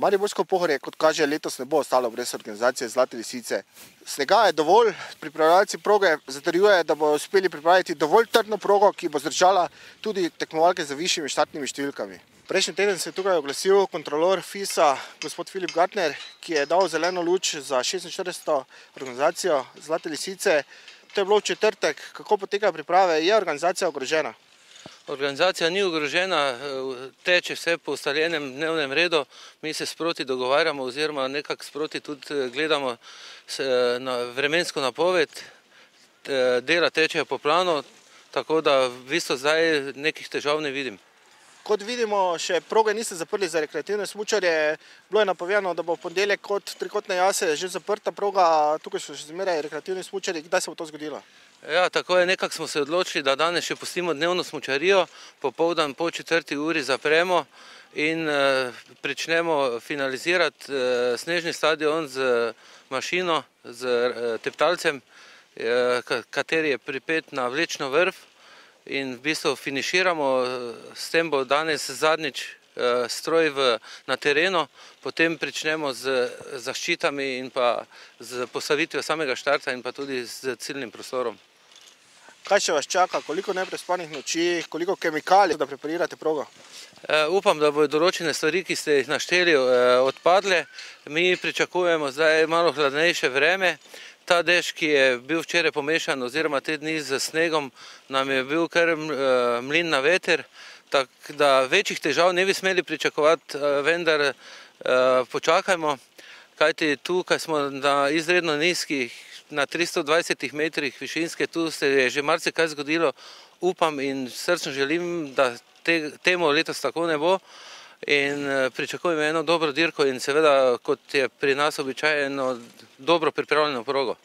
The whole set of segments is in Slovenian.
Mariborsko Pohorje, kot kaže, letos ne bo ostalo brez organizacije Zlate lisice. Snega je dovolj, pripravljalci proge zatrjujejo, da bodo uspeli pripraviti dovolj trdno progo, ki bo zdržala tudi tekmovalke z višjimi štartnimi številkami. Prejšnji teden se je tukaj oglasil kontrolor FIS-a, gospod Filip Gartner, ki je dal zeleno luč za 46. organizacijo Zlate lisice. To je bilo v četrtek. Kako potekajo priprave? Je organizacija ogrožena? Organizacija ni ogrožena, teče vse po ustaljenem dnevnem redu. Mi se sproti dogovarjamo oziroma nekako sproti tudi gledamo na vremensko napoved. Dela tečejo po planu, tako da v bistvu zdaj nekih težav ne vidim. Kot vidimo, še proge niste zaprli za rekreativne smučarje. Bilo je napovedano, da bo v ponedeljek kot trikotne jase že zaprta proga, tukaj so še zmeraj rekreativni smučarji. Kdaj se bo to zgodilo? Ja, tako je, nekako smo se odločili, da danes še pustimo dnevno smučarijo, popoldan po 4. uri zapremo in pričnemo finalizirati snežni stadion z mašino, z teptalcem, kateri je pripet na vlečno vrv. In v bistvu finiširamo, s tem bo danes zadnjič stroj na terenu, potem pričnemo z zaščitami in pa z postavitvijo samega štarta in pa tudi z ciljnim prostorom. Kaj še vas čaka? Koliko neprespanih noči, koliko kemikalij, da preparirate progo? Upam, da bodo določene stvari, ki ste jih našteli, odpadle. Mi pričakujemo zdaj malo hladnejše vreme. Ta dež, ki je bil včeraj pomešan oziroma te dni z snegom, nam je bil kar mlin na veter, tako da večjih težav ne bi smeli pričakovati, vendar počakajmo, kajti tukaj smo na izredno nizkih, na 320 metrih višinske, tu se je že marsikaj zgodilo. Upam in srčno želim, da temu letos tako ne bo. In pričakujem eno dobro dirko in seveda, kot je pri nas običajno, dobro pripravljeno progo.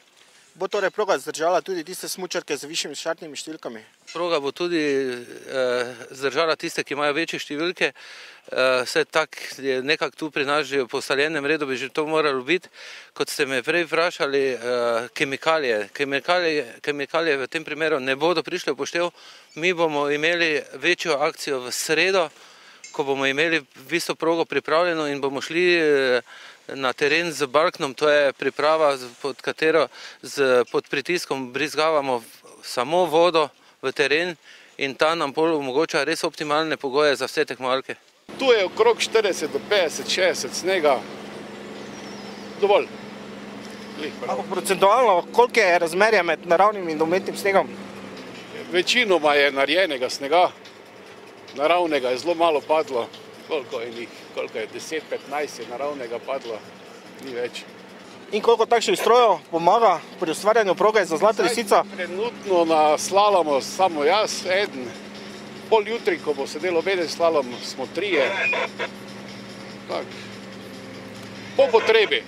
Bo torej proga zdržala tudi tiste smučarke z višjimi štartnimi številkami? Proga bo tudi zdržala tiste, ki imajo večje številke. Vse tak je nekako tu pri nas že po ustaljenem redu, bi že to moralo biti. Kot ste me prej vprašali, kemikalije. Kemikalije v tem primeru ne bodo prišle v poštev. Mi bomo imeli večjo akcijo v sredo, ko bomo imeli v bistvu progo pripravljeno in bomo šli na teren z balknom, to je priprava, pod katero pod pritiskom brizgavamo samo vodo v teren in ta nam omogoča res optimalne pogoje za vse tekmovalke. Tu je okrog 40 do 50, 60 snega, dovolj. Ampak procentualno, koliko je razmerje med naravnim in umetnim snegom? Večinoma je narejenega snega. Naravnega je zelo malo padlo, koliko je 10-15 je naravnega padlo, ni več. In koliko takšnih strojev pomaga pri ustvarjanju proge za Zlate lisica? Trenutno na slalomu samo jaz, eden. Pol jutri, ko bo sedel obeden slalom, smo 3. Po potrebi.